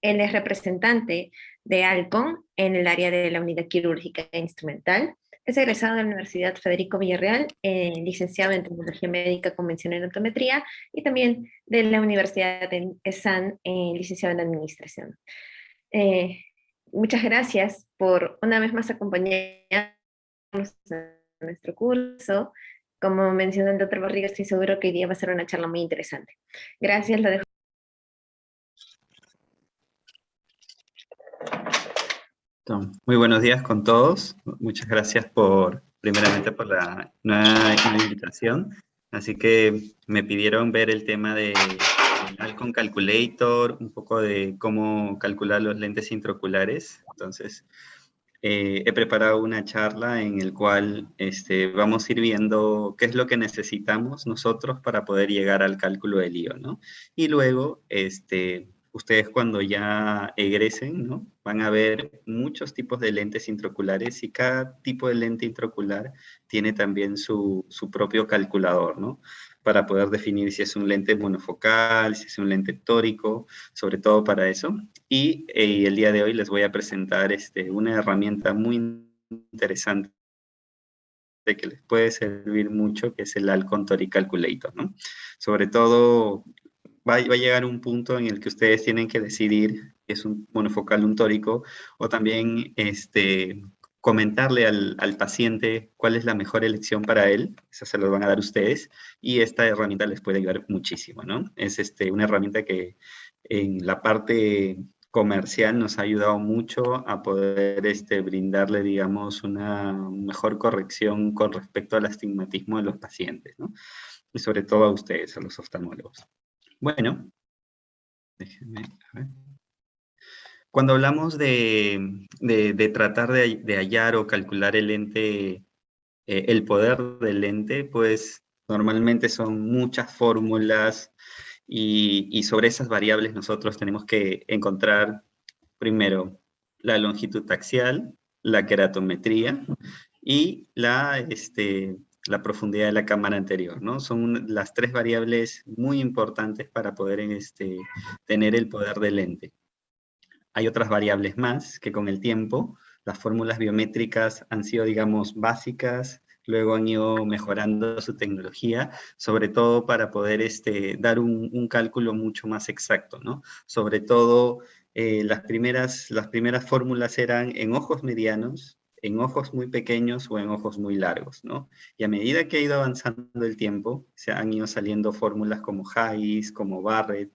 Él es representante de Alcon en el área de la unidad quirúrgica e instrumental. Es egresado de la Universidad Federico Villarreal, licenciado en Tecnología Médica, Convencional en Optometría, y también de la Universidad de ESAN, licenciado en Administración. Eh, Muchas gracias por una vez más acompañarnos en nuestro curso. Como mencionó el doctor Barriga, estoy seguro que hoy día va a ser una charla muy interesante. Gracias, lo dejo. Muy buenos días con todos. Muchas gracias primeramente por la nueva invitación. Así que me pidieron ver el tema del Alcon Calculator, un poco de cómo calcular los lentes intraoculares. Entonces, he preparado una charla en el cual vamos a ir viendo qué es lo que necesitamos nosotros para poder llegar al cálculo del IO, ¿no? Y luego, ustedes cuando ya egresen, ¿no? Van a ver muchos tipos de lentes intraoculares y cada tipo de lente intraocular tiene también su propio calculador, ¿no? Para poder definir si es un lente monofocal, si es un lente tórico, sobre todo para eso. Y el día de hoy les voy a presentar una herramienta muy interesante que les puede servir mucho, que es el Alcon Toric Calculator, ¿no? Sobre todo, va a llegar un punto en el que ustedes tienen que decidir si es un monofocal, un tórico, o también comentarle al paciente cuál es la mejor elección para él. Eso se lo van a dar ustedes, y esta herramienta les puede ayudar muchísimo, ¿no? Es una herramienta que en la parte comercial nos ha ayudado mucho a poder brindarle, digamos, una mejor corrección con respecto al astigmatismo de los pacientes, ¿no? Y sobre todo a ustedes, a los oftalmólogos. Bueno, déjenme, a ver. Cuando hablamos de tratar de hallar o calcular el lente, el poder del lente, pues normalmente son muchas fórmulas, y sobre esas variables nosotros tenemos que encontrar primero la longitud axial, la queratometría y la profundidad de la cámara anterior, ¿no? Son las tres variables muy importantes para poder tener el poder del lente. Hay otras variables más que con el tiempo, las fórmulas biométricas han sido, digamos, básicas, luego han ido mejorando su tecnología, sobre todo para poder dar un cálculo mucho más exacto, ¿no? Sobre todo, las primeras fórmulas eran en ojos medianos, en ojos muy pequeños o en ojos muy largos, ¿no? Y a medida que ha ido avanzando el tiempo, se han ido saliendo fórmulas como Hayes, como Barrett,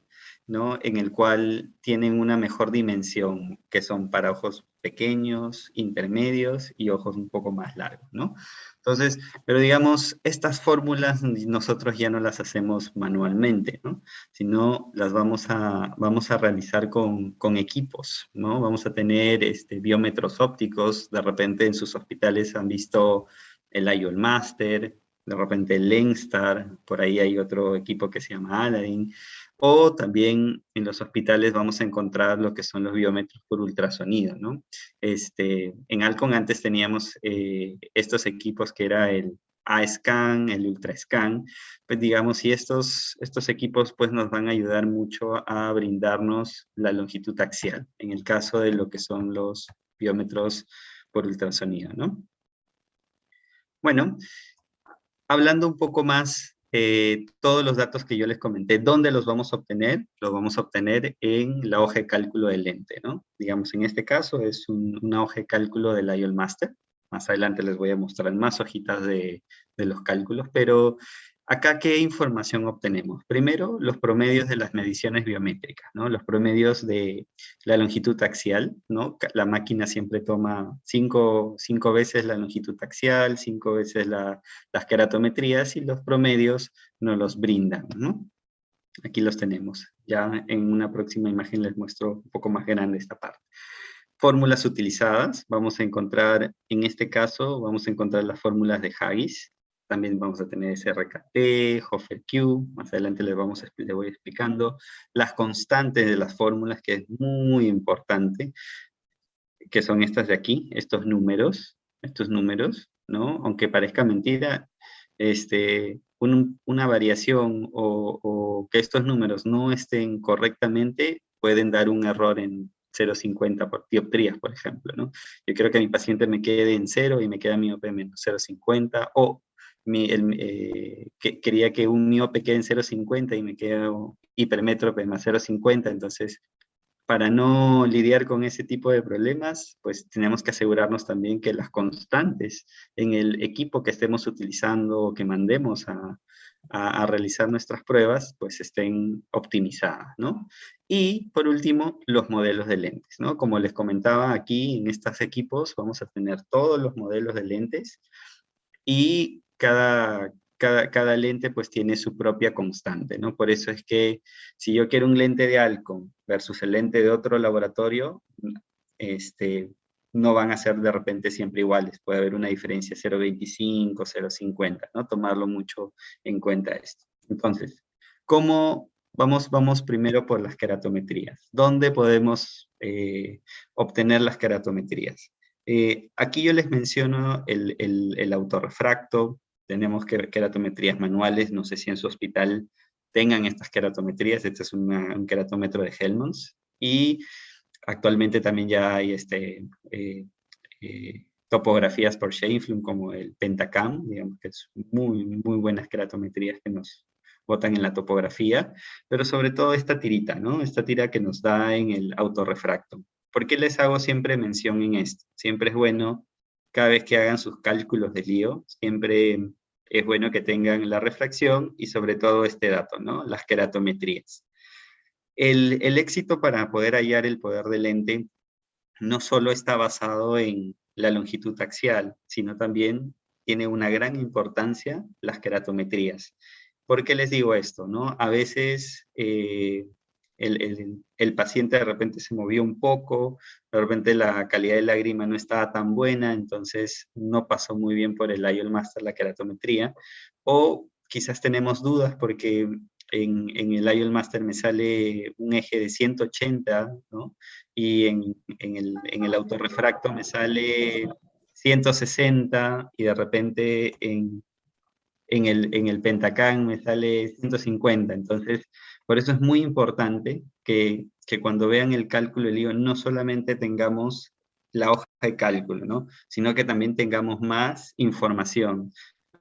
¿no? En el cual tienen una mejor dimensión, que son para ojos pequeños, intermedios y ojos un poco más largos, ¿no? Entonces, pero digamos, estas fórmulas nosotros ya no las hacemos manualmente, ¿no? Sino las vamos a realizar con equipos, ¿no? Vamos a tener biómetros ópticos. De repente en sus hospitales han visto el IOL Master, de repente el Lenstar, por ahí hay otro equipo que se llama Aladdin, o también en los hospitales vamos a encontrar lo que son los biómetros por ultrasonido, ¿no? En Alcon antes teníamos estos equipos que era el A-Scan, el Ultrascan, pues digamos, y estos equipos pues nos van a ayudar mucho a brindarnos la longitud axial, en el caso de lo que son los biómetros por ultrasonido, ¿no? Bueno, hablando un poco más, todos los datos que yo les comenté, ¿dónde los vamos a obtener? Los vamos a obtener en la hoja de cálculo del lente, ¿no? Digamos, en este caso es una hoja de cálculo del IOL Master. Más adelante les voy a mostrar más hojitas de los cálculos, pero acá, ¿qué información obtenemos? Primero, los promedios de las mediciones biométricas, ¿no? Los promedios de la longitud axial, ¿no? La máquina siempre toma cinco veces la longitud axial, 5 veces las queratometrías, y los promedios nos los brindan, ¿no? Aquí los tenemos. Ya en una próxima imagen les muestro un poco más grande esta parte. Fórmulas utilizadas, vamos a encontrar, en este caso, vamos a encontrar las fórmulas de Haggis. También vamos a tener SRKT, Hofer-Q, más adelante les voy explicando. Las constantes de las fórmulas, que es muy importante, que son estas de aquí, estos números, ¿no? Aunque parezca mentira, una variación o que estos números no estén correctamente pueden dar un error en 0,50 por dioptrías, por ejemplo, ¿no? Yo quiero que mi paciente me quede en 0 y me queda miope menos 0,50, o quería que un miope quede en 0,50 y me quedo hipermétrope más 0,50, entonces para no lidiar con ese tipo de problemas, pues tenemos que asegurarnos también que las constantes en el equipo que estemos utilizando o que mandemos a realizar nuestras pruebas, pues estén optimizadas, ¿no? Y por último, los modelos de lentes, ¿no? Como les comentaba aquí en estos equipos, vamos a tener todos los modelos de lentes y cada lente pues tiene su propia constante, ¿no? Por eso es que si yo quiero un lente de Alcon versus el lente de otro laboratorio, este, no van a ser de repente siempre iguales, puede haber una diferencia 0,25, 0,50, ¿no? Tomarlo mucho en cuenta esto. Entonces, ¿cómo vamos primero por las queratometrías? ¿Dónde podemos obtener las queratometrías? Aquí yo les menciono el autorrefracto, tenemos queratometrías manuales, no sé si en su hospital tengan estas queratometrías, este es un queratómetro de Hellmans, y actualmente también ya hay topografías por Scheimpflug como el Pentacam, digamos que es muy buenas queratometrías que nos botan en la topografía, pero sobre todo esta tirita, ¿no? Esta tira que nos da en el autorrefracto. ¿Por qué les hago siempre mención en esto? Siempre es bueno, cada vez que hagan sus cálculos de lío, siempre es bueno que tengan la refracción y sobre todo este dato, ¿no? Las queratometrías. El éxito para poder hallar el poder del lente no solo está basado en la longitud axial, sino también tiene una gran importancia las queratometrías. ¿Por qué les digo esto? ¿No? A veces el paciente de repente se movió un poco, de repente la calidad de lágrima no estaba tan buena, entonces no pasó muy bien por el IOL Master la queratometría, o quizás tenemos dudas porque en el IOL Master me sale un eje de 180, ¿no? Y en el autorrefracto me sale 160 y de repente en el Pentacam me sale 150. Entonces, por eso es muy importante que cuando vean el cálculo del lío no solamente tengamos la hoja de cálculo, ¿no? Sino que también tengamos más información.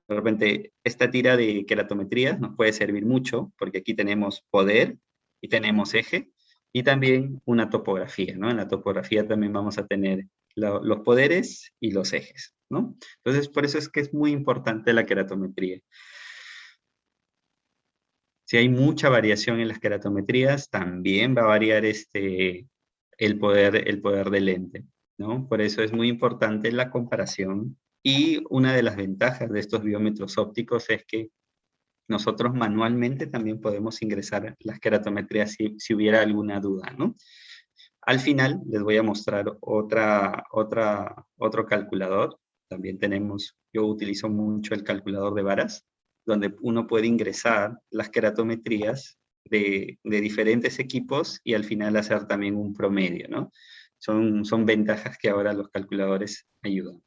De repente, esta tira de queratometrías nos puede servir mucho, porque aquí tenemos poder y tenemos eje, y también una topografía, ¿no? En la topografía también vamos a tener los poderes y los ejes, ¿no? Entonces, por eso es que es muy importante la queratometría. Si hay mucha variación en las queratometrías, también va a variar el poder del lente, ¿no? Por eso es muy importante la comparación. Y una de las ventajas de estos biómetros ópticos es que nosotros manualmente también podemos ingresar las queratometrías si hubiera alguna duda, ¿no? Al final les voy a mostrar otro calculador. También tenemos, yo utilizo mucho el calculador de varas, donde uno puede ingresar las queratometrías de diferentes equipos y al final hacer también un promedio, ¿no? Son ventajas que ahora los calculadores ayudan.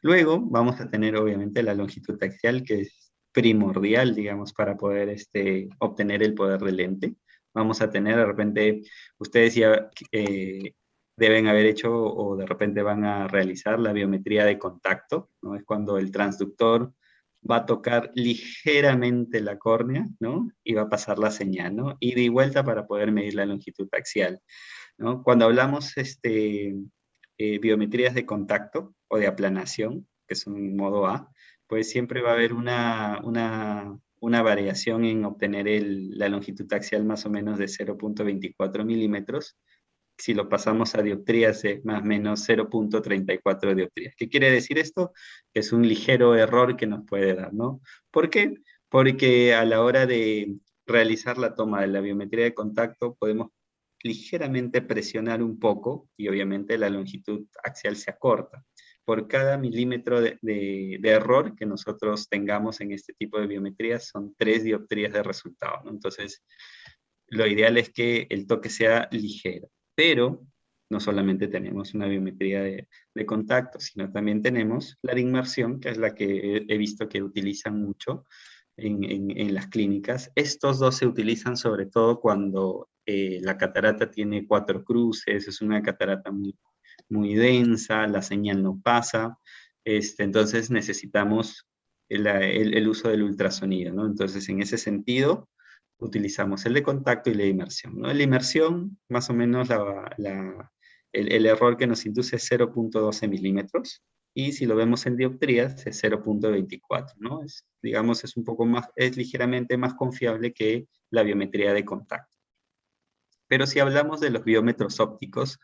Luego vamos a tener obviamente la longitud axial, que es primordial, digamos, para poder obtener el poder del lente. Vamos a tener de repente, ustedes ya deben haber hecho o de repente van a realizar la biometría de contacto, ¿no? Es cuando el transductor va a tocar ligeramente la córnea, ¿no? Y va a pasar la señal, ¿no? Ida y vuelta para poder medir la longitud axial, ¿no? Cuando hablamos biometrías de contacto o de aplanación, que son en modo A, pues siempre va a haber una variación en obtener la longitud axial más o menos de 0,24 milímetros. Si lo pasamos a dioptrías es más o menos 0,34 dioptrías. ¿Qué quiere decir esto? Que es un ligero error que nos puede dar, ¿no? ¿Por qué? Porque a la hora de realizar la toma de la biometría de contacto podemos ligeramente presionar un poco y obviamente la longitud axial se acorta. Por cada milímetro de error que nosotros tengamos en este tipo de biometrías son 3 dioptrías de resultado, ¿no? Entonces, lo ideal es que el toque sea ligero, pero no solamente tenemos una biometría de contacto, sino también tenemos la inmersión, que es la que he visto que utilizan mucho en las clínicas. Estos dos se utilizan sobre todo cuando la catarata tiene 4 cruces, es una catarata muy densa, la señal no pasa, entonces necesitamos el uso del ultrasonido, ¿no? Entonces, en ese sentido, utilizamos el de contacto y la de inmersión, ¿no? La inmersión, más o menos, el error que nos induce es 0.12 milímetros, y si lo vemos en dioptrías es 0.24, ¿no? Digamos, es un poco más, es ligeramente más confiable que la biometría de contacto. Pero si hablamos de los biómetros ópticos,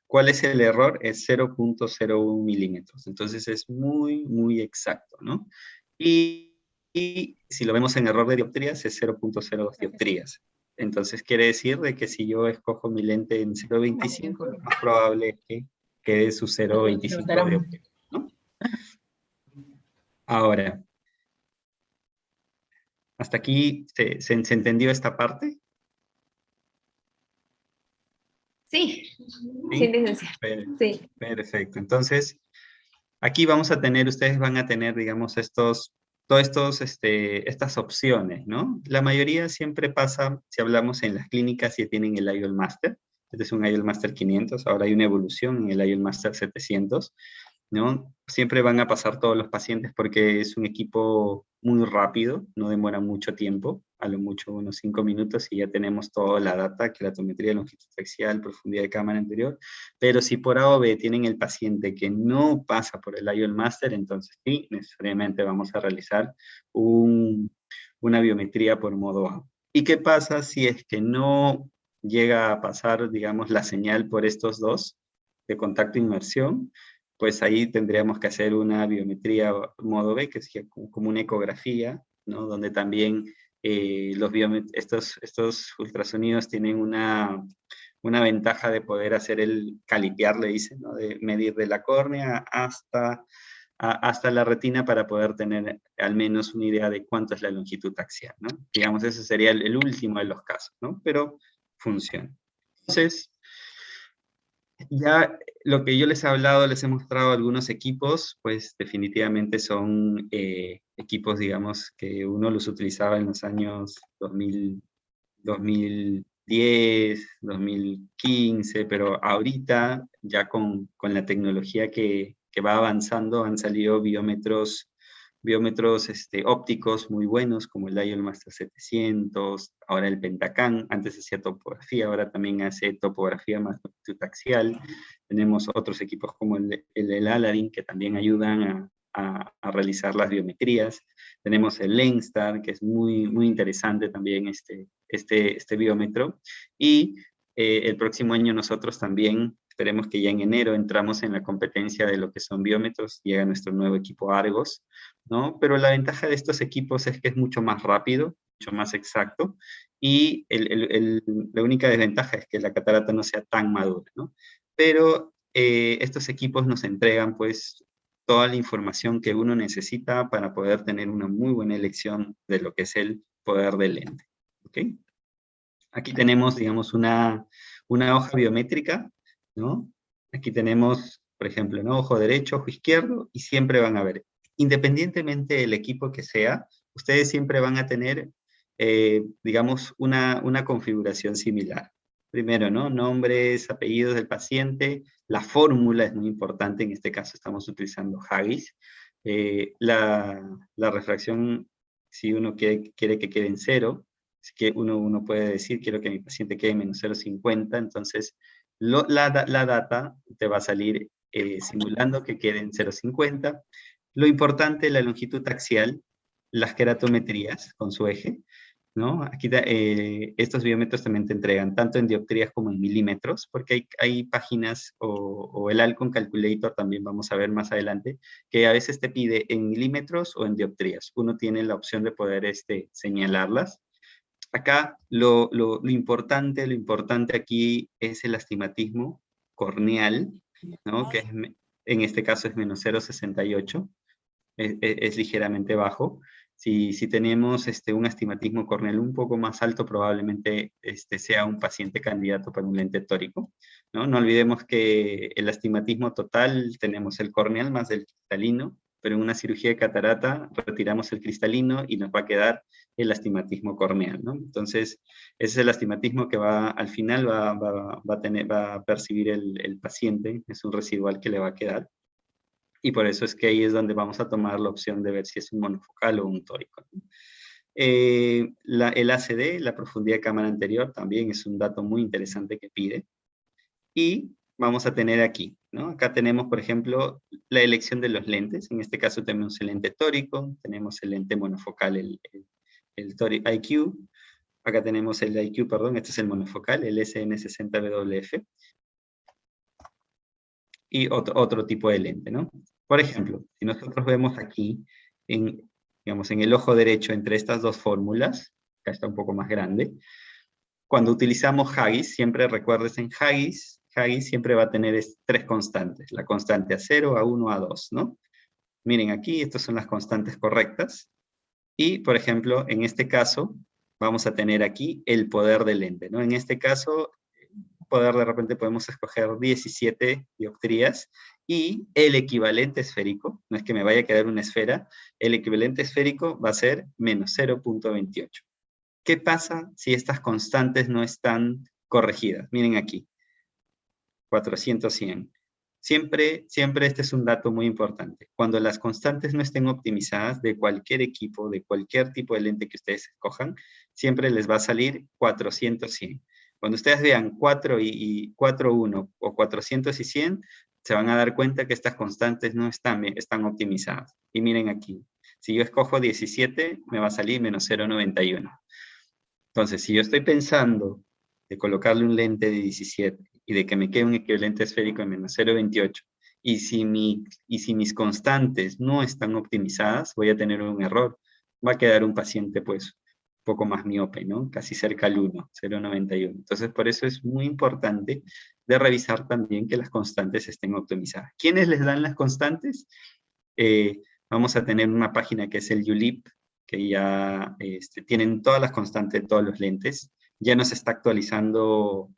¿cuál es el error? Es 0.01 milímetros. Entonces es muy exacto, ¿no? Y si lo vemos en error de dioptrías, es 0.02 dioptrías. Entonces quiere decir de que si yo escojo mi lente en 0.25, lo más probable es que quede su 0.25 dioptrías, ¿no? Ahora, ¿hasta aquí se entendió esta parte? Sí, sí, ¿Sí? licenciada. Sí. Perfecto. Entonces, aquí vamos a tener, ustedes van a tener, digamos, estas opciones, ¿no? La mayoría siempre pasa, si hablamos en las clínicas, si tienen el IOL Master. Este es un IOL Master 500, ahora hay una evolución en el IOL Master 700, ¿no? Siempre van a pasar todos los pacientes porque es un equipo muy rápido, no demora mucho tiempo, a lo mucho unos 5 minutos y ya tenemos toda la data, queratometría, longitud axial, profundidad de cámara anterior, pero si por A o B tienen el paciente que no pasa por el IOL Master, entonces sí, necesariamente vamos a realizar una biometría por modo A. ¿Y qué pasa si es que no llega a pasar, digamos, la señal por estos dos, de contacto e inmersión? Pues ahí tendríamos que hacer una biometría modo B, que es como una ecografía, ¿no? Donde también estos ultrasonidos tienen una ventaja de poder hacer el calipear, le dicen, ¿no? De medir de la córnea hasta la retina para poder tener al menos una idea de cuánto es la longitud axial, ¿no? Digamos, ese sería el último de los casos, ¿no? Pero funciona. Entonces, ya lo que yo les he hablado, les he mostrado algunos equipos, pues definitivamente son equipos, digamos, que uno los utilizaba en los años 2010, 2015, pero ahorita ya con la tecnología que va avanzando han salido biómetros ópticos muy buenos, como el IOL Master 700, ahora el Pentacam, antes hacía topografía, ahora también hace topografía más longitud axial. Tenemos otros equipos como el Aladdin, que también ayudan a realizar las biometrías. Tenemos el Lenstar, que es muy interesante también este biómetro. Y el próximo año nosotros también, esperemos que ya en enero entramos en la competencia de lo que son biómetros, llega nuestro nuevo equipo Argos, ¿no? Pero la ventaja de estos equipos es que es mucho más rápido, mucho más exacto, y la única desventaja es que la catarata no sea tan madura, ¿no? Pero estos equipos nos entregan, pues, toda la información que uno necesita para poder tener una muy buena elección de lo que es el poder del lente, ¿ok? Aquí tenemos, digamos, una hoja biométrica, ¿no? Aquí tenemos, por ejemplo, ¿no? Ojo derecho, ojo izquierdo, y siempre van a ver, independientemente del equipo que sea, ustedes siempre van a tener, digamos, una configuración similar. Primero, ¿no? Nombres, apellidos del paciente, la fórmula es muy importante, en este caso estamos utilizando Haggis. La refracción, si uno quiere que quede en cero, es que uno puede decir, quiero que mi paciente quede menos 0,50, entonces la data te va a salir simulando que quede en 0,50. Lo importante, la longitud axial, las queratometrías con su eje, ¿no? Aquí estos biómetros también te entregan tanto en dioptrías como en milímetros, porque hay páginas o el Alcon Calculator también vamos a ver más adelante, que a veces te pide en milímetros o en dioptrías. Uno tiene la opción de poder señalarlas. Acá lo importante aquí es el astigmatismo corneal, ¿no? Que en este caso es menos 0,68, es ligeramente bajo. Si tenemos un astigmatismo corneal un poco más alto, probablemente sea un paciente candidato para un lente tórico, ¿no? No olvidemos que el astigmatismo total tenemos el corneal más el cristalino, pero en una cirugía de catarata retiramos el cristalino y nos va a quedar el astigmatismo corneal, ¿no? Entonces, ese es el astigmatismo que al final va a percibir el paciente, es un residual que le va a quedar, y por eso es que ahí es donde vamos a tomar la opción de ver si es un monofocal o un tórico, ¿no? El ACD, la profundidad de cámara anterior, también es un dato muy interesante que pide. Y vamos a tener aquí, ¿no? Acá tenemos, por ejemplo, la elección de los lentes. En este caso tenemos el lente tórico, tenemos el lente monofocal, el Toric IQ. Acá tenemos el IQ, perdón, este es el monofocal, el SN60WF. Y otro tipo de lente, ¿no? Por ejemplo, si nosotros vemos aquí, digamos, en el ojo derecho, entre estas dos fórmulas, acá está un poco más grande, cuando utilizamos Haggis, siempre recuerdes en Haggis siempre va a tener tres constantes, la constante A0, A1, A2, ¿no? Miren aquí, estas son las constantes correctas. Y, por ejemplo, en este caso, vamos a tener aquí el poder del lente, ¿no? En este caso, poder de repente podemos escoger 17 dioptrías y el equivalente esférico, no es que me vaya a quedar una esfera, el equivalente esférico va a ser menos 0.28. ¿Qué pasa si estas constantes no están corregidas? Miren aquí, 400, 100. Siempre este es un dato muy importante. Cuando las constantes no estén optimizadas de cualquier equipo, de cualquier tipo de lente que ustedes escojan, siempre les va a salir 400, 100. Cuando ustedes vean 4 y 4, 1 o 400 y 100, se van a dar cuenta que estas constantes no están optimizadas. Y miren aquí, si yo escojo 17, me va a salir menos 0.91. Entonces, si yo estoy pensando de colocarle un lente de 17 y de que me quede un equivalente esférico de menos 0.28, y si mis constantes no están optimizadas, voy a tener un error. Va a quedar un paciente, pues, un poco más miope, ¿no? Casi cerca al 1, 0.91. Entonces, por eso es muy importante de revisar también que las constantes estén optimizadas. ¿Quiénes les dan las constantes? Vamos a tener una página que es el ULIP, que ya tienen todas las constantes de todos los lentes. Ya nos está actualizando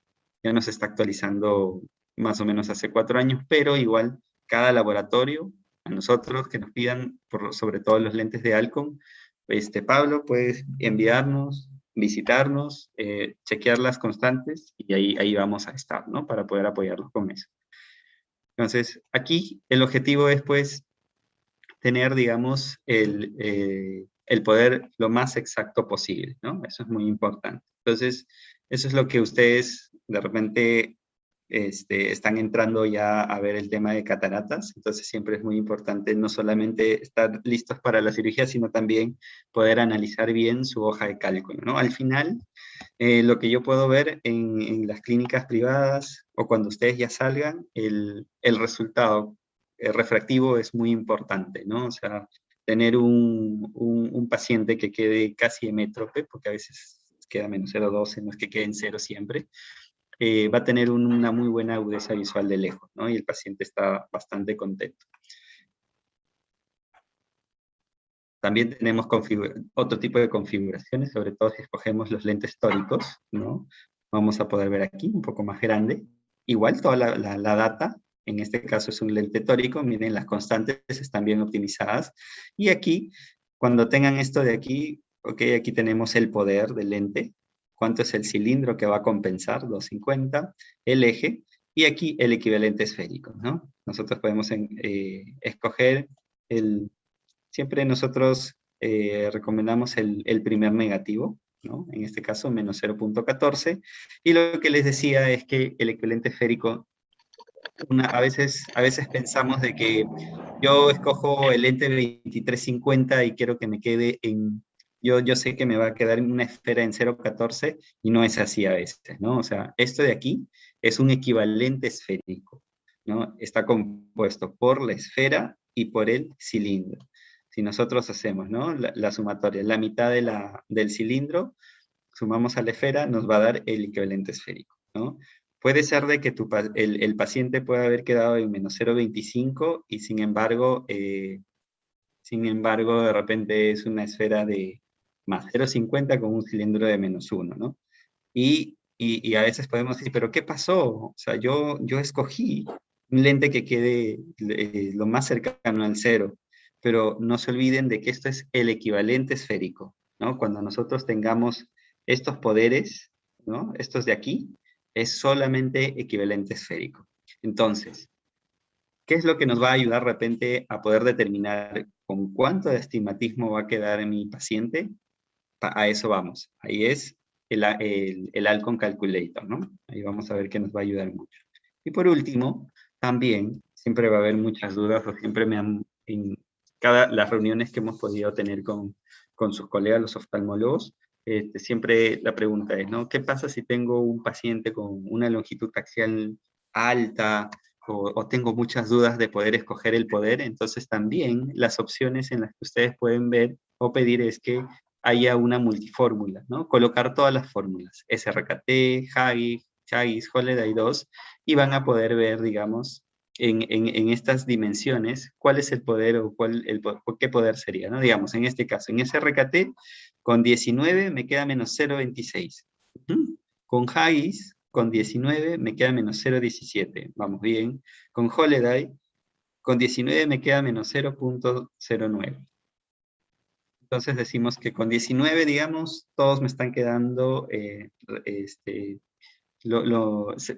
más o menos hace 4 años, pero igual cada laboratorio, a nosotros que nos pidan, sobre todo los lentes de Alcon, Pablo, puedes enviarnos, visitarnos, chequear las constantes y ahí vamos a estar, ¿no? Para poder apoyarlos con eso. Entonces, aquí el objetivo es, pues, tener, digamos, el poder lo más exacto posible, ¿no? Eso es muy importante. Entonces, eso es lo que ustedes de repente están entrando ya a ver el tema de cataratas. Entonces, siempre es muy importante no solamente estar listos para la cirugía, sino también poder analizar bien su hoja de cálculo, ¿no? Al final, lo que yo puedo ver en las clínicas privadas o cuando ustedes ya salgan, el resultado refractivo es muy importante, ¿no? O sea, tener un paciente que quede casi hemétrope, porque a veces queda menos 0,12, no es que quede en 0 siempre, va a tener una muy buena agudeza visual de lejos, ¿no? Y el paciente está bastante contento. También tenemos otro tipo de configuraciones, sobre todo si escogemos los lentes tóricos, ¿no? Vamos a poder ver aquí, un poco más grande. Igual toda la data, en este caso es un lente tórico, miren, las constantes están bien optimizadas. Y aquí, cuando tengan esto de aquí, ok, aquí tenemos el poder del lente, cuánto es el cilindro que va a compensar, 250, el eje, y aquí el equivalente esférico, ¿no? Nosotros podemos escoger siempre nosotros recomendamos el primer negativo, ¿no? En este caso, menos 0.14. Y lo que les decía es que el equivalente esférico, a veces pensamos de que yo escojo el lente 2350 y quiero que me quede en... Yo sé que me va a quedar en una esfera en 0.14 y no es así a veces, ¿no? O sea, esto de aquí es un equivalente esférico, ¿no? Está compuesto por la esfera y por el cilindro. Si nosotros hacemos, ¿no? La sumatoria, la mitad del cilindro, sumamos a la esfera, nos va a dar el equivalente esférico, ¿no? Puede ser de que el paciente pueda haber quedado en menos 0.25 y sin embargo, de repente es una esfera de más 0.50 con un cilindro de menos 1, ¿no? Y a veces podemos decir, ¿pero qué pasó? O sea, yo escogí un lente que quede lo más cercano al cero, pero no se olviden de que esto es el equivalente esférico. ¿no? Cuando nosotros tengamos estos poderes, ¿no? Estos de aquí, es solamente equivalente esférico. Entonces, ¿qué es lo que nos va a ayudar de repente a poder determinar con cuánto de astigmatismo va a quedar mi paciente? A eso vamos. Ahí es el Alcon Calculator, ¿no? Ahí vamos a ver que nos va a ayudar mucho. Y por último, también, siempre va a haber muchas dudas, o siempre en las reuniones que hemos podido tener con sus colegas, los oftalmólogos, siempre la pregunta es, ¿no? ¿Qué pasa si tengo un paciente con una longitud axial alta, o tengo muchas dudas de poder escoger el poder? Entonces también las opciones en las que ustedes pueden ver o pedir es que haya una multifórmula, ¿no? Colocar todas las fórmulas, SRKT, Haggis, Holiday 2, y van a poder ver, digamos, en estas dimensiones, cuál es el poder o qué poder sería, ¿no? Digamos, en este caso, en SRKT, con 19 me queda menos 0,26. Con Haggis, con 19 me queda menos 0,17. Vamos bien. Con Holiday, con 19 me queda menos 0,09. Entonces decimos que con 19, digamos, todos me están quedando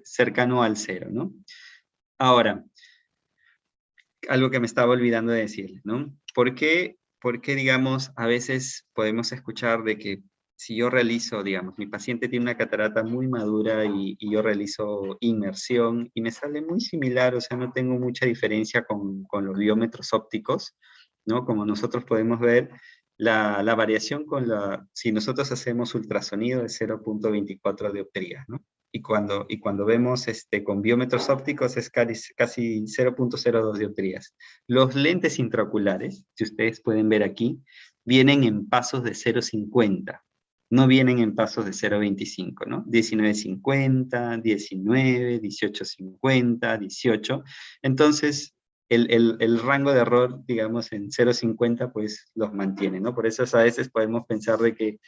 cercano al 0, ¿no? Ahora, algo que me estaba olvidando de decirles, ¿no? ¿Por qué, digamos, a veces podemos escuchar de que si yo realizo, digamos, mi paciente tiene una catarata muy madura y yo realizo inmersión y me sale muy similar, o sea, no tengo mucha diferencia con los biómetros ópticos, ¿no? Como nosotros podemos ver, la variación si nosotros hacemos ultrasonido es 0,24 dioptrías, ¿no? Y cuando vemos con biómetros ópticos es casi 0,02 dioptrías. Los lentes intraoculares, si ustedes pueden ver aquí, vienen en pasos de 0,50, no vienen en pasos de 0,25, ¿no? 19,50, 19, 18,50, 18. Entonces, el rango de error, digamos, en 0,50, pues los mantiene, ¿no? Por eso a veces podemos pensar de que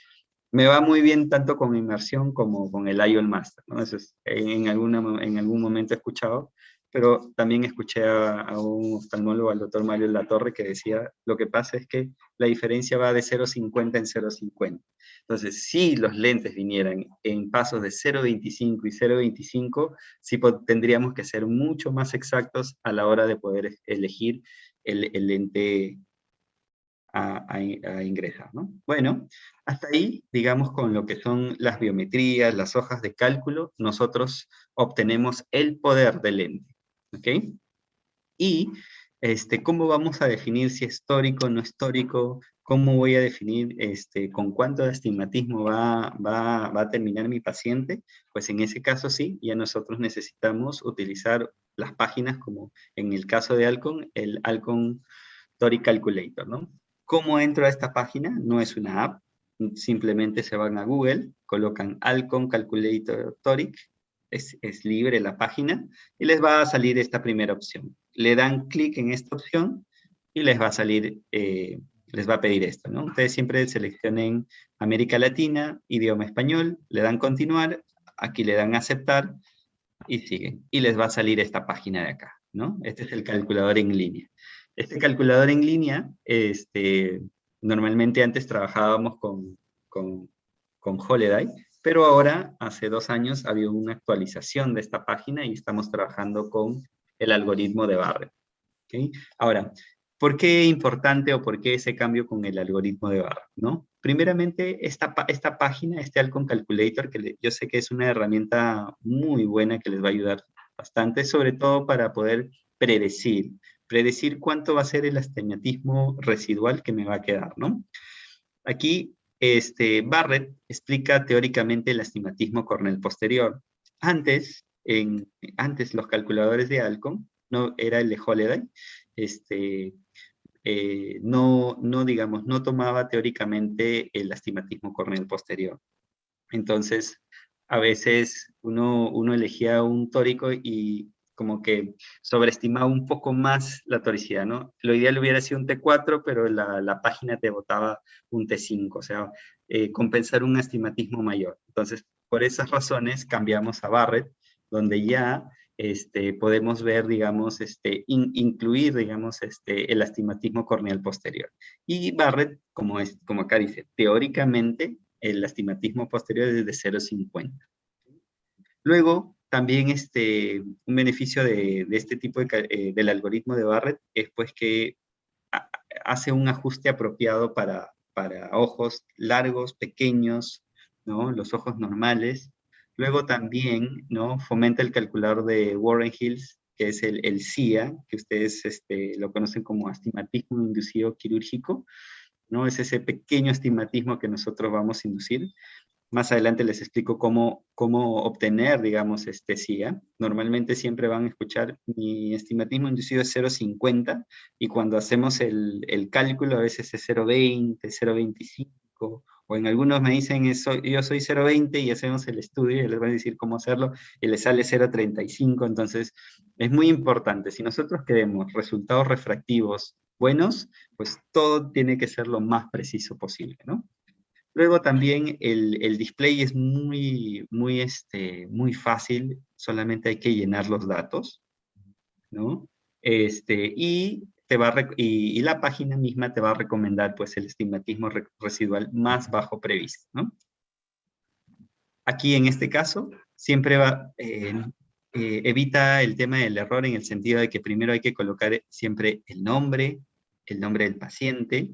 me va muy bien tanto con inmersión como con el IOL Master, ¿no? Eso es, en algún momento he escuchado, pero también escuché a un oftalmólogo, al doctor Mario Latorre, que decía, lo que pasa es que la diferencia va de 0,50 en 0,50. Entonces, si los lentes vinieran en pasos de 0,25 y 0,25, sí tendríamos que ser mucho más exactos a la hora de poder elegir el lente a ingresar, ¿no? Bueno, hasta ahí, digamos, con lo que son las biometrías, las hojas de cálculo, nosotros obtenemos el poder del lente, ¿ok? Y cómo vamos a definir si es histórico o no histórico, cómo voy a definir con cuánto de astigmatismo va a terminar mi paciente, pues en ese caso sí, ya nosotros necesitamos utilizar las páginas como en el caso de Alcon, el Alcon Toric Calculator, ¿no? ¿Cómo entro a esta página? No es una app, simplemente se van a Google, colocan Alcon Calculator Toric, es libre la página, y les va a salir esta primera opción. Le dan clic en esta opción y les va a salir, les va a pedir esto, ¿no? Ustedes siempre seleccionen América Latina, idioma español, le dan continuar, aquí le dan aceptar y siguen. Y les va a salir esta página de acá, ¿no? Este es el calculador en línea. Este calculador en línea, normalmente antes trabajábamos con Holiday, pero ahora, hace 2 años, ha habido una actualización de esta página y estamos trabajando con el algoritmo de Barrett. ¿Okay? Ahora, ¿por qué importante o por qué ese cambio con el algoritmo de Barrett? ¿No? Primeramente, esta página, este Alcon Calculator, que yo sé que es una herramienta muy buena que les va a ayudar bastante, sobre todo para poder predecir cuánto va a ser el astigmatismo residual que me va a quedar, ¿no? Aquí, Barrett explica teóricamente el astigmatismo corneal posterior. Antes los calculadores de Alcon, no era el de Holiday, digamos, no tomaba teóricamente el astigmatismo corneal posterior. Entonces, a veces uno elegía un tórico y como que sobreestimaba un poco más la toricidad, ¿no? Lo ideal hubiera sido un T4, pero la página te botaba un T5, o sea, compensar un astigmatismo mayor. Entonces, por esas razones cambiamos a Barrett, donde ya podemos ver, digamos, incluir, digamos, el astigmatismo corneal posterior. Y Barrett, como acá dice, teóricamente el astigmatismo posterior es de 0,50. Luego, también un beneficio de este tipo del algoritmo de Barrett es pues que hace un ajuste apropiado para ojos largos, pequeños, ¿no? Los ojos normales. Luego también, ¿no? Fomenta el calculador de Warren Hills, que es el CIA, que ustedes lo conocen como astigmatismo inducido quirúrgico, ¿no? Es ese pequeño astigmatismo que nosotros vamos a inducir. Más adelante les explico cómo obtener, digamos, CIA. Normalmente siempre van a escuchar, mi astigmatismo inducido es 0,50, y cuando hacemos el cálculo a veces es 0,20, 0,25, o en algunos me dicen, yo soy 0,20 y hacemos el estudio y les voy a decir cómo hacerlo, y les sale 0,35, entonces es muy importante. Si nosotros queremos resultados refractivos buenos, pues todo tiene que ser lo más preciso posible, ¿no? Luego también el display es muy fácil, solamente hay que llenar los datos, ¿no? Y la página misma te va a recomendar pues el estigmatismo residual más bajo previsto, ¿no? Aquí en este caso siempre evita el tema del error en el sentido de que primero hay que colocar siempre el nombre del paciente,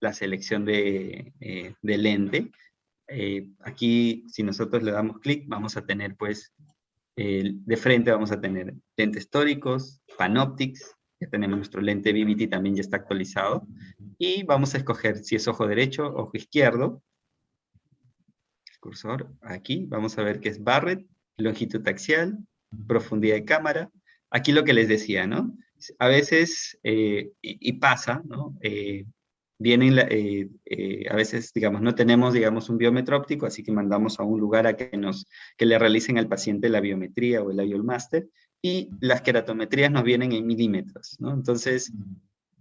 la selección de lente. Aquí, si nosotros le damos clic, vamos a tener, pues, de frente vamos a tener lentes tóricos, Panoptics, ya tenemos nuestro lente Vivity, también ya está actualizado, y vamos a escoger si es ojo derecho, ojo izquierdo, el cursor aquí, vamos a ver que es Barrett, longitud axial, profundidad de cámara. Aquí lo que les decía, ¿no? A veces, y pasa, ¿no? A veces, digamos, no tenemos, digamos, un biómetro óptico, así que mandamos a un lugar a que le realicen al paciente la biometría o el IOL Master, y las queratometrías nos vienen en milímetros, ¿no? Entonces,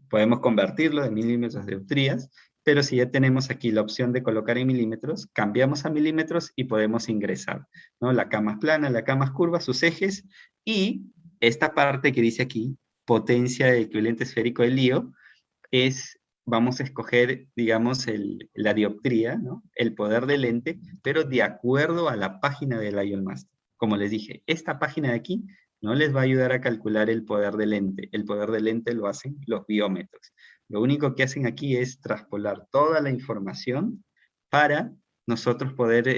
podemos convertirlo de milímetros a dioptrías, pero si ya tenemos aquí la opción de colocar en milímetros, cambiamos a milímetros y podemos ingresar, ¿no? La cama es plana, la cama es curva, sus ejes, y esta parte que dice aquí, potencia de equivalente esférico del lío, vamos a escoger, digamos, la dioptría, ¿no? El poder del lente, pero de acuerdo a la página del IOL Master. Como les dije, esta página de aquí no les va a ayudar a calcular el poder del lente. El poder del lente lo hacen los biómetros. Lo único que hacen aquí es traspolar toda la información para nosotros poder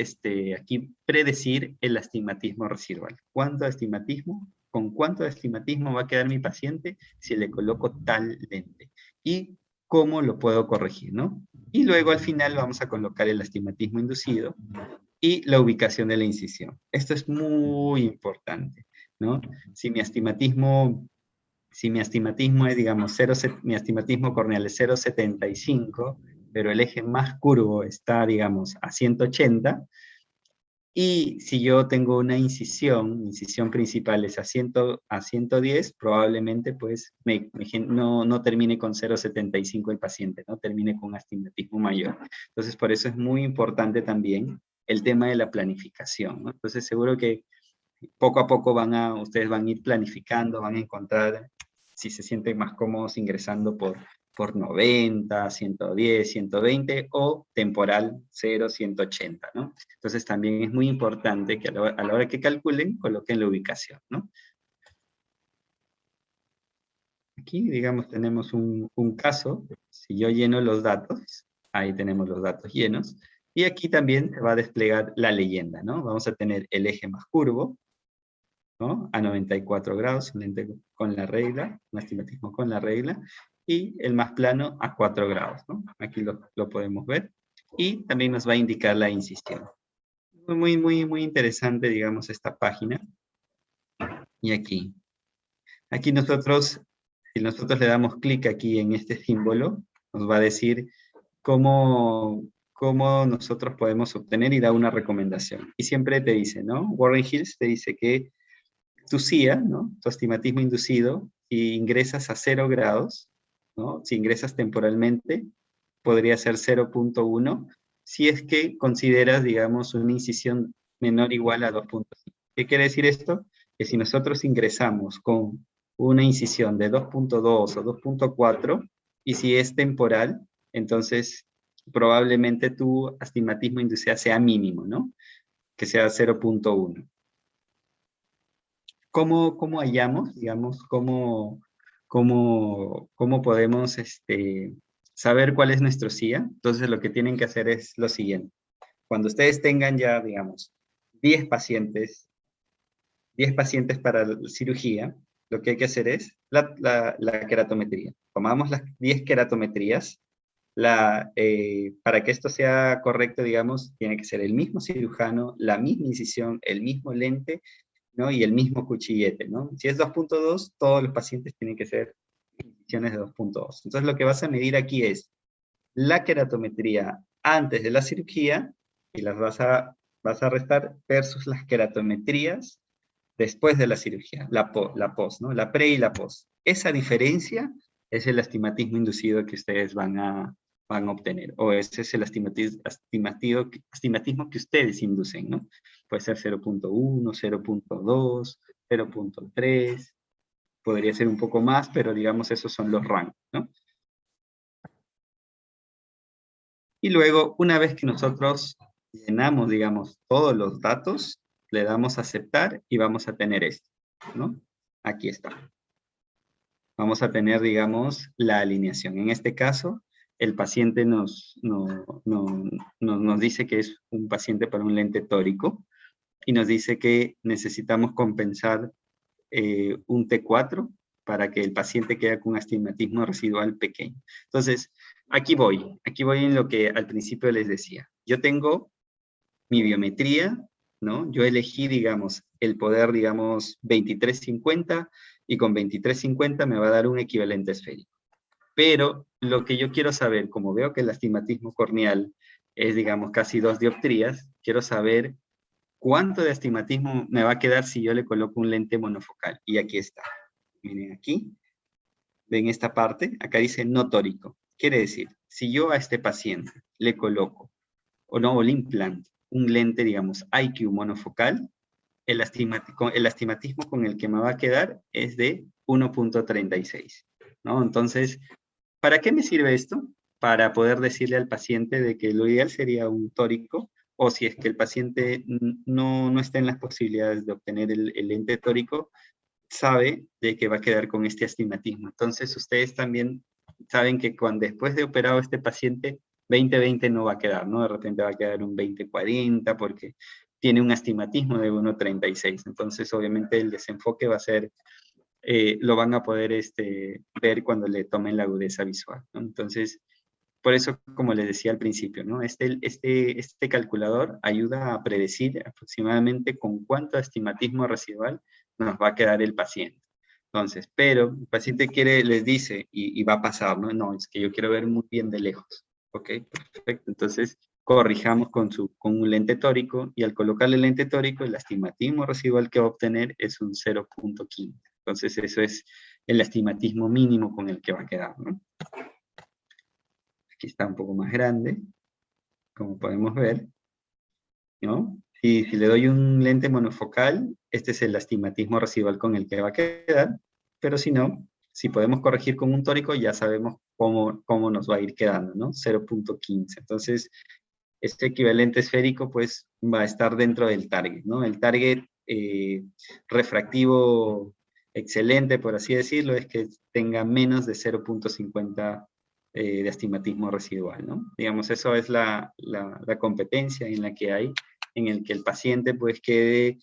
aquí predecir el astigmatismo residual. ¿Cuánto astigmatismo? ¿Con cuánto astigmatismo va a quedar mi paciente si le coloco tal lente? Y cómo lo puedo corregir, ¿no? Y luego al final vamos a colocar el astigmatismo inducido y la ubicación de la incisión. Esto es muy importante, ¿no? Si mi astigmatismo es, digamos, mi astigmatismo corneal es 0,75, pero el eje más curvo está, digamos, a 180, y si yo tengo una incisión principal es a 110, probablemente pues no termine con 0,75 el paciente, ¿no? Termine con un astigmatismo mayor. Entonces, por eso es muy importante también el tema de la planificación, ¿no? Entonces, seguro que poco a poco ustedes van a ir planificando, van a encontrar si se sienten más cómodos ingresando por 90, 110, 120 o temporal 0, 180, ¿no? Entonces también es muy importante que a la hora que calculen, coloquen la ubicación, ¿no? Aquí, digamos, tenemos un caso. Si yo lleno los datos, ahí tenemos los datos llenos, y aquí también se va a desplegar la leyenda, ¿no? Vamos a tener el eje más curvo, ¿no? A 94 grados, un lente con la regla, un astigmatismo con la regla, y el más plano a 4 grados, ¿no? Aquí lo podemos ver, y también nos va a indicar la incisión. Muy interesante, digamos, esta página. Y aquí si nosotros le damos clic aquí en este símbolo, nos va a decir cómo nosotros podemos obtener, y da una recomendación. Y siempre te dice, ¿no? Warren Hills te dice que tu CIA, ¿no? Tu astigmatismo inducido, si ingresas a 0 grados, ¿no? Si ingresas temporalmente, podría ser 0,1, si es que consideras, digamos, una incisión menor o igual a 2,5. ¿Qué quiere decir esto? que si nosotros ingresamos con una incisión de 2.2 o 2.4, y si es temporal, entonces probablemente tu astigmatismo inducido sea mínimo, ¿no? Que sea 0.1. ¿Cómo hallamos, digamos, cómo podemos saber cuál es nuestro CIA? Entonces lo que tienen que hacer es lo siguiente. Cuando ustedes tengan ya, digamos, 10 pacientes, 10 pacientes para la cirugía, lo que hay que hacer es la queratometría. Tomamos las 10 queratometrías. Para que esto sea correcto, digamos, tiene que ser el mismo cirujano, la misma incisión, el mismo lente, ¿no? Y el mismo cuchillete, ¿no? Si es 2.2, todos los pacientes tienen que ser incisiones de 2.2. Entonces lo que vas a medir aquí es la queratometría antes de la cirugía y las vas a restar versus las queratometrías después de la cirugía, la post, ¿no? La pre y la post. Esa diferencia es el astigmatismo inducido que ustedes van a obtener, o ese es el astigmatismo que ustedes inducen, ¿no? Puede ser 0.1, 0.2, 0.3, podría ser un poco más, pero digamos esos son los rangos, ¿no? Y luego, una vez que nosotros llenamos, digamos, todos los datos, le damos a aceptar y vamos a tener esto, ¿no? Aquí está. Vamos a tener, digamos, la alineación. En este caso, el paciente nos dice que es un paciente para un lente tórico y nos dice que necesitamos compensar un T4 para que el paciente quede con un astigmatismo residual pequeño. Entonces, aquí voy en lo que al principio les decía. Yo tengo mi biometría, ¿no? Yo elegí, digamos, el poder, digamos, 2350, y con 2350 me va a dar un equivalente esférico. Pero lo que yo quiero saber, como veo que el astigmatismo corneal es, digamos, casi 2 dioptrías, quiero saber cuánto de astigmatismo me va a quedar si yo le coloco un lente monofocal. Y aquí está. Miren aquí, ven esta parte, acá dice no tórico. Quiere decir, si yo a este paciente le coloco, o le implanto, un lente, digamos, IQ monofocal, el astigmatismo con el que me va a quedar es de 1.36, ¿no? Entonces, ¿para qué me sirve esto? Para poder decirle al paciente de que lo ideal sería un tórico, o si es que el paciente no está en las posibilidades de obtener el lente tórico, sabe de que va a quedar con este astigmatismo. Entonces, ustedes también saben que cuando después de operado este paciente, 20-20 no va a quedar, ¿no? De repente va a quedar un 20-40 porque tiene un astigmatismo de 1.36. Entonces, obviamente, el desenfoque va a ser, lo van a poder ver cuando le tomen la agudeza visual, ¿no? Entonces, por eso, como les decía al principio, ¿no? Este calculador ayuda a predecir aproximadamente con cuánto astigmatismo residual nos va a quedar el paciente. Entonces, pero el paciente les dice, y va a pasar, ¿no? No, es que yo quiero ver muy bien de lejos. Ok, perfecto. Entonces, corrijamos con un lente tórico, y al colocarle el lente tórico, el astigmatismo residual que va a obtener es un 0.15. Entonces, eso es el astigmatismo mínimo con el que va a quedar, ¿no? Aquí está un poco más grande, como podemos ver, ¿no? Si le doy un lente monofocal, este es el astigmatismo residual con el que va a quedar, pero si no, si podemos corregir con un tórico, ya sabemos cómo nos va a ir quedando, ¿no? 0.15. Entonces, este equivalente esférico, pues, va a estar dentro del target, ¿no? El target refractivo excelente, por así decirlo, es que tenga menos de 0.50 de astigmatismo residual, ¿no? Digamos, eso es la competencia en la que hay, en el que el paciente, pues, quede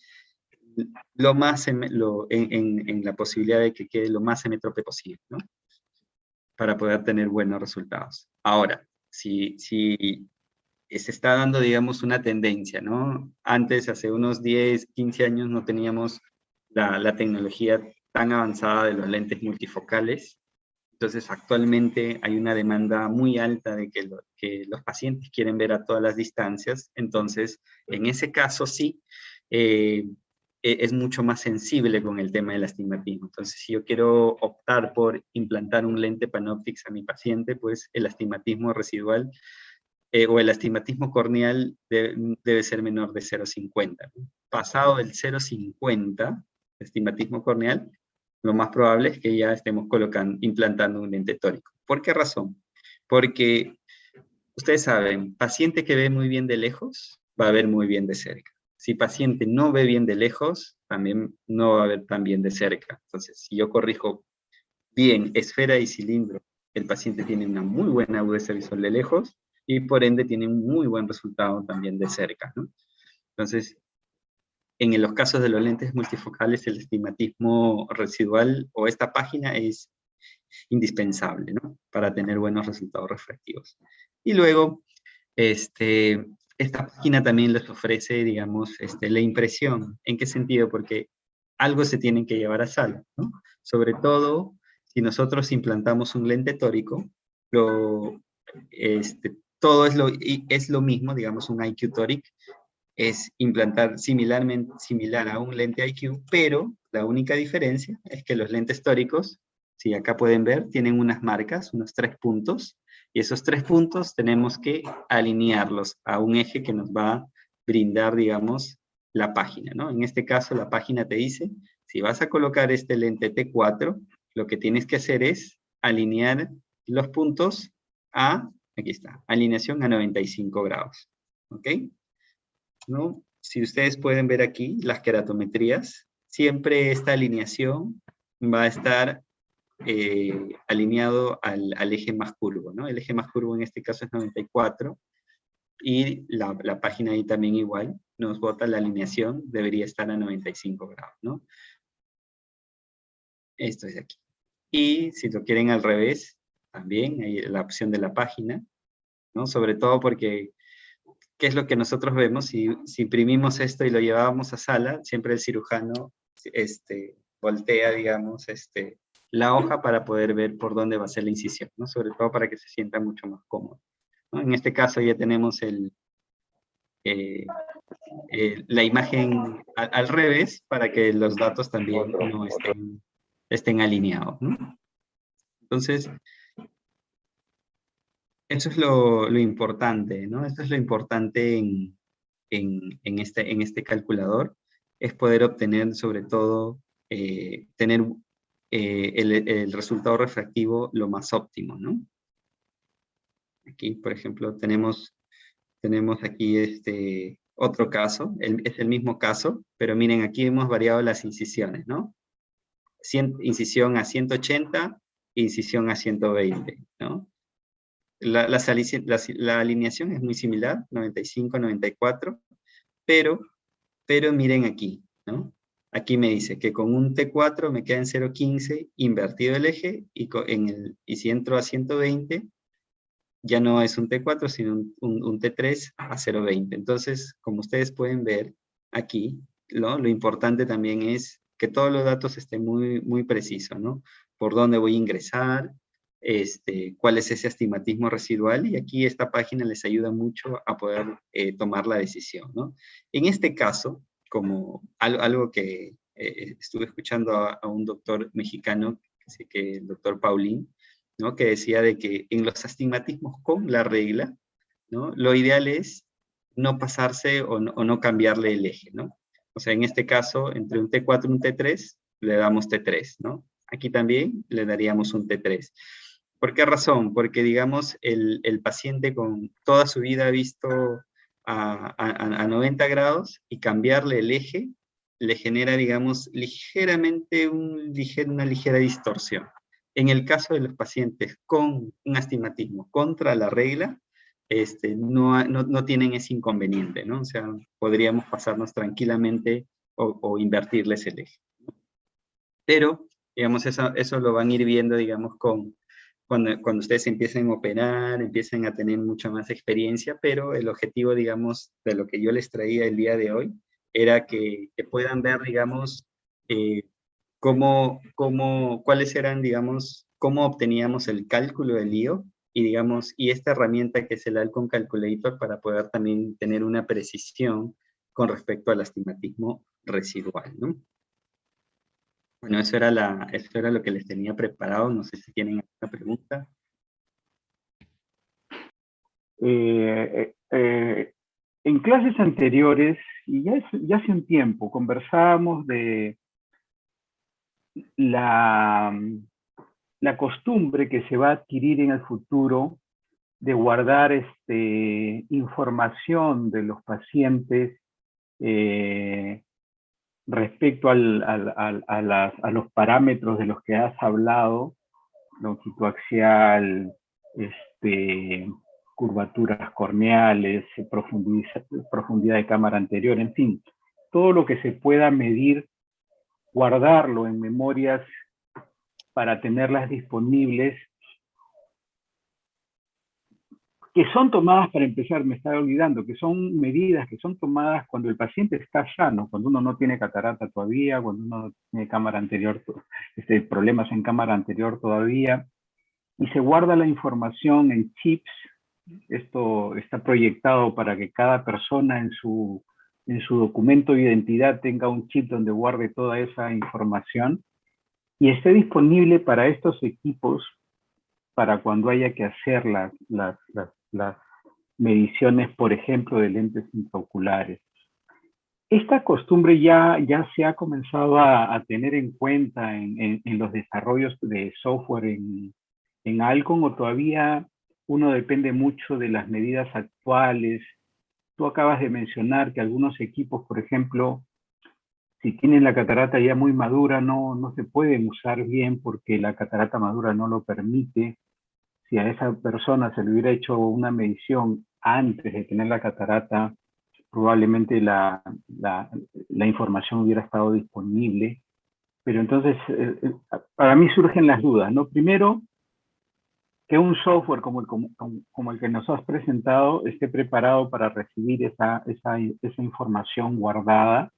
lo más en la posibilidad de que quede lo más semétrope posible, ¿no? Para poder tener buenos resultados. Ahora, si se está dando, digamos, una tendencia, ¿no? Antes, hace unos 10, 15 años, no teníamos la tecnología tan avanzada de los lentes multifocales. Entonces, actualmente hay una demanda muy alta de que los pacientes quieren ver a todas las distancias. Entonces, en ese caso, sí, es mucho más sensible con el tema del astigmatismo. Entonces, si yo quiero optar por implantar un lente PanOptix a mi paciente, pues el astigmatismo residual o el astigmatismo corneal debe ser menor de 0.50. Pasado el 0.50, astigmatismo corneal, lo más probable es que ya estemos implantando un lente tórico. ¿Por qué razón? Porque ustedes saben, paciente que ve muy bien de lejos, va a ver muy bien de cerca. Si paciente no ve bien de lejos, también no va a ver tan bien de cerca. Entonces, si yo corrijo bien esfera y cilindro, el paciente tiene una muy buena agudeza visual de lejos y por ende tiene un muy buen resultado también de cerca, ¿no? Entonces, en los casos de los lentes multifocales, el astigmatismo residual o esta página es indispensable, ¿no? Para tener buenos resultados refractivos. Y luego, esta página también les ofrece, digamos, la impresión. ¿En qué sentido? Porque algo se tiene que llevar a sala, ¿no? Sobre todo, si nosotros implantamos un lente tórico, todo es lo mismo, digamos, un IQ tóric, es implantar similar a un lente IQ, pero la única diferencia es que los lentes tóricos, si acá pueden ver, tienen unas marcas, unos 3 puntos, y esos 3 puntos tenemos que alinearlos a un eje que nos va a brindar, digamos, la página, ¿no? En este caso, la página te dice, si vas a colocar este lente T4, lo que tienes que hacer es alinear los puntos aquí está, alineación a 95 grados, ¿ok? ¿No? Si ustedes pueden ver aquí las queratometrías, siempre esta alineación va a estar alineado al eje más curvo, ¿no? El eje más curvo en este caso es 94 y la página ahí también igual nos bota la alineación, debería estar a 95 grados, ¿no? Esto es aquí. Y si lo quieren al revés, también hay la opción de la página, ¿no? Sobre todo porque ¿qué es lo que nosotros vemos? Si imprimimos esto y lo llevábamos a sala, siempre el cirujano voltea, digamos, la hoja para poder ver por dónde va a ser la incisión, ¿no? Sobre todo para que se sienta mucho más cómodo, ¿no? En este caso ya tenemos la imagen al revés para que los datos también no estén alineados, ¿no? Entonces, eso es lo importante, ¿no? Eso es lo importante en este calculador, es poder obtener sobre todo, tener el resultado refractivo lo más óptimo, ¿no? Aquí, por ejemplo, tenemos aquí otro caso, es el mismo caso, pero miren, aquí hemos variado las incisiones, ¿no? Incisión a 180, incisión a 120, ¿no? La alineación es muy similar, 95, 94, pero miren aquí, ¿no? Aquí me dice que con un T4 me queda en 0.15 invertido el eje y si entro a 120 ya no es un T4 sino un T3 a 0.20. Entonces, como ustedes pueden ver aquí, ¿no? Lo importante también es que todos los datos estén muy, muy precisos, ¿no? Por dónde voy a ingresar, cuál es ese astigmatismo residual, y aquí esta página les ayuda mucho a poder tomar la decisión, ¿no? En este caso, como algo que estuve escuchando a un doctor mexicano, así que el doctor Paulín, ¿no? Que decía de que en los astigmatismos con la regla, ¿no? Lo ideal es no pasarse o no cambiarle el eje, ¿no? O sea, en este caso, entre un T4 y un T3, le damos T3, ¿no? Aquí también le daríamos un T3. ¿Por qué razón? Porque, digamos, el paciente con toda su vida ha visto a 90 grados y cambiarle el eje le genera, digamos, ligeramente una ligera distorsión. En el caso de los pacientes con un astigmatismo contra la regla, no tienen ese inconveniente, ¿no? O sea, podríamos pasarnos tranquilamente o invertirles el eje. Pero, digamos, eso lo van a ir viendo, digamos, cuando ustedes empiecen a operar, empiecen a tener mucha más experiencia, pero el objetivo, digamos, de lo que yo les traía el día de hoy, era que puedan ver, digamos, cuáles eran, digamos, cómo obteníamos el cálculo del IO y, digamos, y esta herramienta que es el Alcon Calculator para poder también tener una precisión con respecto al astigmatismo residual, ¿no? Bueno, eso era lo que les tenía preparado. No sé si tienen alguna pregunta. En clases anteriores, y ya hace un tiempo, conversábamos de la, la costumbre que se va a adquirir en el futuro de guardar información de los pacientes respecto a los parámetros de los que has hablado, longitud axial, curvaturas corneales, profundidad de cámara anterior, en fin, todo lo que se pueda medir, guardarlo en memorias para tenerlas disponibles, que son tomadas, para empezar, me estaba olvidando, que son medidas que son tomadas cuando el paciente está sano, cuando uno no tiene catarata todavía, cuando uno no tiene cámara anterior, problemas en cámara anterior todavía, y se guarda la información en chips. Esto está proyectado para que cada persona en su documento de identidad tenga un chip donde guarde toda esa información y esté disponible para estos equipos para cuando haya que hacer las mediciones, por ejemplo, de lentes intraoculares. Esta costumbre ya se ha comenzado a tener en cuenta en los desarrollos de software en Alcon, o todavía uno depende mucho de las medidas actuales. Tú acabas de mencionar que algunos equipos, por ejemplo, si tienen la catarata ya muy madura, no se pueden usar bien porque la catarata madura no lo permite. Si a esa persona se le hubiera hecho una medición antes de tener la catarata, probablemente la información hubiera estado disponible. Pero entonces, para mí surgen las dudas, ¿no? Primero, que un software como el que nos has presentado esté preparado para recibir esa información guardada.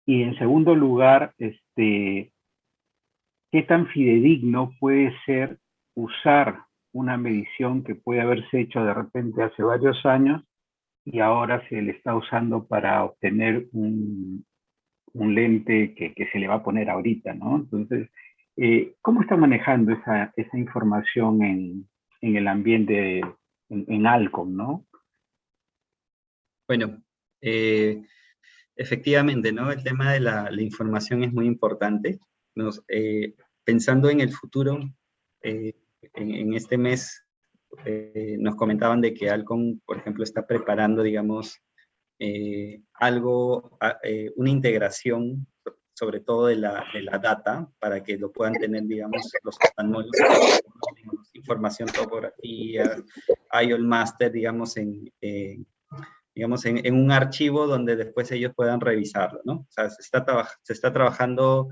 Y en segundo lugar, ¿qué tan fidedigno puede ser usar una medición que puede haberse hecho de repente hace varios años y ahora se le está usando para obtener un lente que se le va a poner ahorita, ¿no? Entonces, ¿cómo está manejando esa información en el ambiente, en Alcon, ¿no? Bueno, efectivamente, ¿no? El tema de la información es muy importante. Pensando en el futuro, en este mes nos comentaban de que Alcon, por ejemplo, está preparando, digamos, una integración, sobre todo de la data, para que lo puedan tener, digamos, los oftalmólogos, digamos, información, topografía, IOL Master, digamos, en un archivo donde después ellos puedan revisarlo, ¿no? O sea, se está trabajando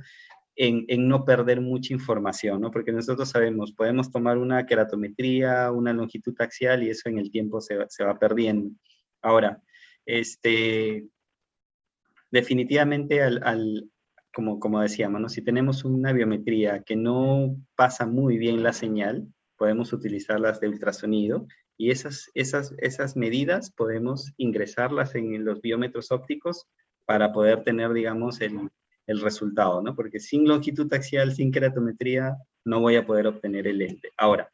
en no perder mucha información, ¿no? Porque nosotros sabemos, podemos tomar una queratometría, una longitud axial, y eso en el tiempo se va perdiendo. Ahora, definitivamente, como decíamos, ¿no? Si tenemos una biometría que no pasa muy bien la señal, podemos utilizar las de ultrasonido, y esas medidas podemos ingresarlas en los biómetros ópticos para poder tener, digamos, el resultado, ¿no? Porque sin longitud axial, sin queratometría, no voy a poder obtener el lente. Ahora,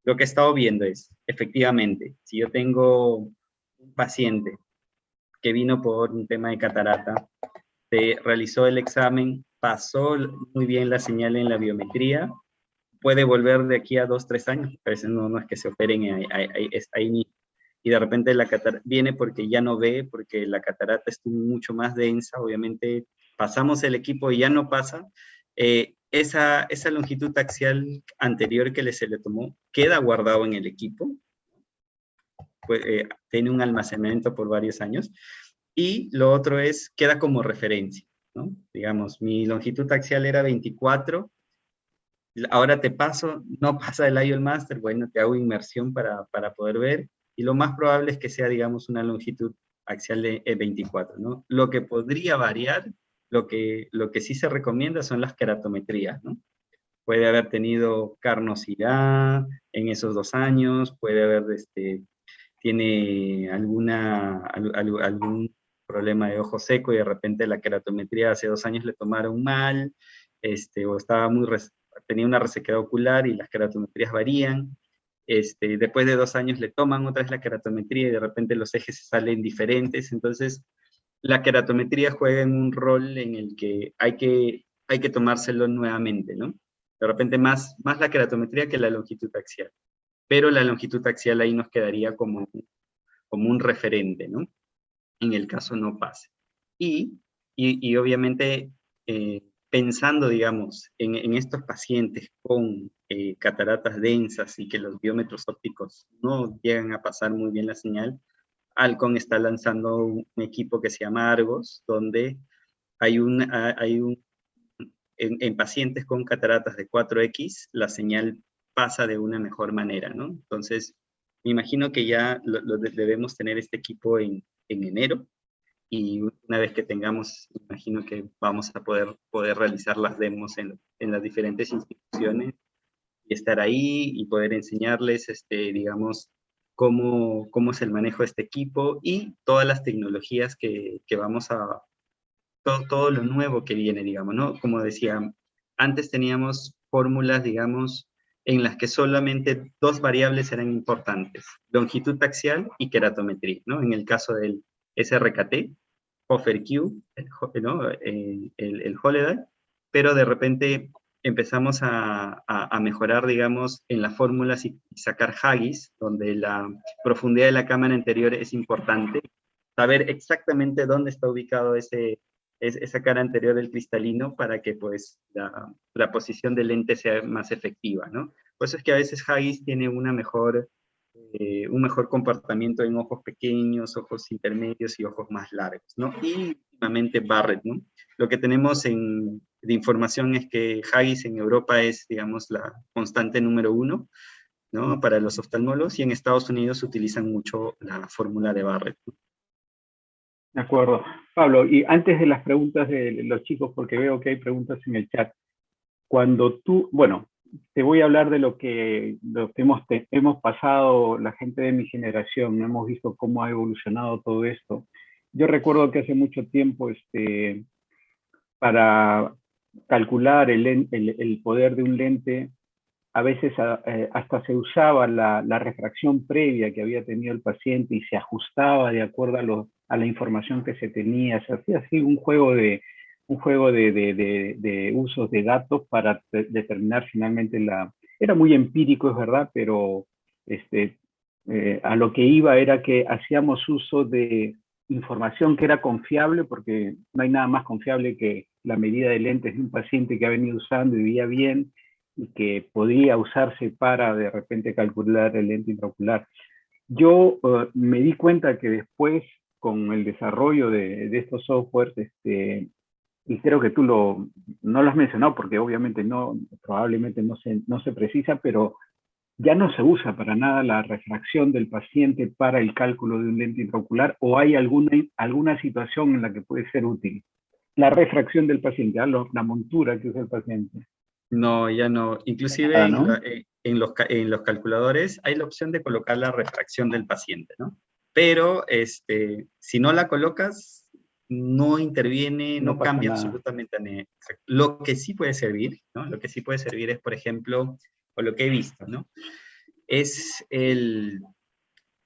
lo que he estado viendo es, efectivamente, si yo tengo un paciente que vino por un tema de catarata, se realizó el examen, pasó muy bien la señal en la biometría, puede volver de aquí a 2, 3 años, a veces no es que se operen ahí mismo. Y de repente la catarata viene porque ya no ve, porque la catarata estuvo mucho más densa, obviamente pasamos el equipo y ya no pasa. Esa longitud axial anterior que se le tomó queda guardado en el equipo, pues, tiene un almacenamiento por varios años, y lo otro es, queda como referencia, ¿no? Digamos, mi longitud axial era 24, ahora te paso, no pasa el IOL Master, bueno, te hago inmersión para poder ver, y lo más probable es que sea, digamos, una longitud axial de 24, ¿no? Lo que podría variar, lo que sí se recomienda son las queratometrías, ¿no? Puede haber tenido carnosidad en esos 2 años, puede haber, tiene algún problema de ojo seco y de repente la queratometría hace 2 años le tomaron mal, o estaba tenía una resequedad ocular y las queratometrías varían. Después de 2 años le toman otra vez la queratometría y de repente los ejes se salen diferentes. Entonces, la queratometría juega en un rol en el que hay hay que tomárselo nuevamente, ¿no? De repente más la keratometría que la longitud axial. Pero la longitud axial ahí nos quedaría como un referente, ¿no? En el caso no pase. Y obviamente, pensando, digamos, en estos pacientes con cataratas densas y que los biómetros ópticos no llegan a pasar muy bien la señal, Alcon está lanzando un equipo que se llama Argos, donde hay en pacientes con cataratas de 4X, la señal pasa de una mejor manera, ¿no? Entonces, me imagino que ya debemos tener este equipo en enero, y una vez que tengamos, imagino que vamos a poder realizar las demos en las diferentes instituciones y estar ahí y poder enseñarles, digamos, cómo es el manejo de este equipo y todas las tecnologías que vamos a, todo lo nuevo que viene, digamos, ¿no? Como decía, antes teníamos fórmulas, digamos, en las que solamente dos variables eran importantes, longitud axial y keratometría, ¿no? En el caso del SRKT, Hofer-Q, ¿no? el Holoday, pero de repente empezamos a mejorar, digamos, en las fórmulas y sacar Haggis, donde la profundidad de la cámara anterior es importante, saber exactamente dónde está ubicado esa cara anterior del cristalino para que pues la posición del lente sea más efectiva, ¿no? Por eso es que a veces Haggis tiene un mejor comportamiento en ojos pequeños, ojos intermedios y ojos más largos, ¿no? Y últimamente Barrett, ¿no? Lo que tenemos de información es que Haggis en Europa es, digamos, la constante número 1, ¿no? Para los oftalmólogos, y en Estados Unidos utilizan mucho la fórmula de Barrett, ¿no? De acuerdo. Pablo, y antes de las preguntas de los chicos, porque veo que hay preguntas en el chat, cuando tú, bueno, te voy a hablar de lo que hemos pasado la gente de mi generación, no hemos visto cómo ha evolucionado todo esto. Yo recuerdo que hace mucho tiempo, para calcular el poder de un lente, a veces hasta se usaba la refracción previa que había tenido el paciente y se ajustaba de acuerdo a la información que se tenía. Se hacía así un juego de usos de datos para determinar finalmente Era muy empírico, es verdad, pero a lo que iba era que hacíamos uso de información que era confiable, porque no hay nada más confiable que la medida de lentes de un paciente que ha venido usando y veía bien, y que podría usarse para de repente calcular el lente intraocular. Yo me di cuenta que después, con el desarrollo de estos softwares, y creo que tú no lo has mencionado porque obviamente probablemente no se precisa, pero ya no se usa para nada la refracción del paciente para el cálculo de un lente intraocular, o hay alguna situación en la que puede ser útil. La refracción del paciente, la montura que usa el paciente. No, ya no. Inclusive ¿no? en los calculadores hay la opción de colocar la refracción del paciente, ¿no? Pero si no la colocas, no interviene, No no pasa cambia nada. absolutamente nada. Lo que sí puede servir, ¿no? Lo que sí puede servir es, por ejemplo, o lo que he visto, ¿no? Es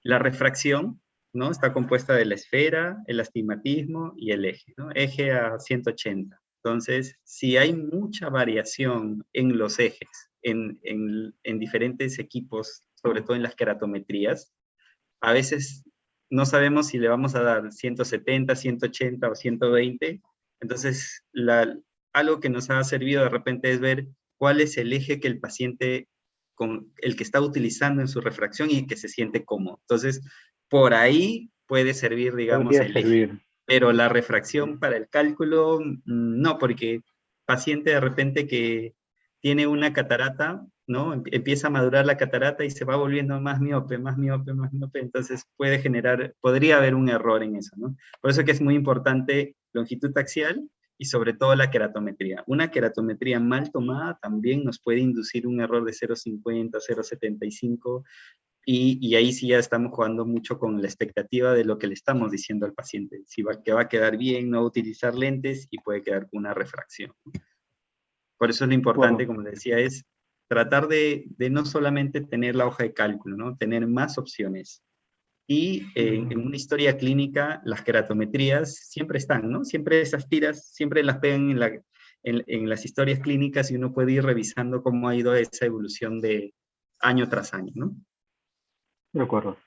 la refracción, ¿no? Está compuesta de la esfera, el astigmatismo y el eje, ¿no? Eje a 180. Entonces, si hay mucha variación en los ejes, en diferentes equipos, sobre todo en las keratometrías, a veces no sabemos si le vamos a dar 170, 180 o 120. Entonces, algo que nos ha servido de repente es ver cuál es el eje que el paciente con el que está utilizando en su refracción y que se siente cómodo. Entonces, por ahí puede servir, digamos, Podría el eje. servir. Pero la refracción para el cálculo, no, porque paciente de repente que tiene una catarata, ¿no? Empieza a madurar la catarata y se va volviendo más miope, más miope, más miope, entonces podría haber un error en eso, ¿no? Por eso que es muy importante longitud axial y sobre todo la keratometría. Una keratometría mal tomada también nos puede inducir un error de 0,50, 0,75, y ahí sí ya estamos jugando mucho con la expectativa de lo que le estamos diciendo al paciente, que va a quedar bien, no utilizar lentes y puede quedar con una refracción. Por eso es lo importante, Bueno, como decía, es tratar de no solamente tener la hoja de cálculo, ¿no? Tener más opciones. Y en una historia clínica, las keratometrías siempre están, ¿no? Siempre esas tiras, siempre las pegan en las historias clínicas y uno puede ir revisando cómo ha ido esa evolución de año tras año, ¿no? De acuerdo.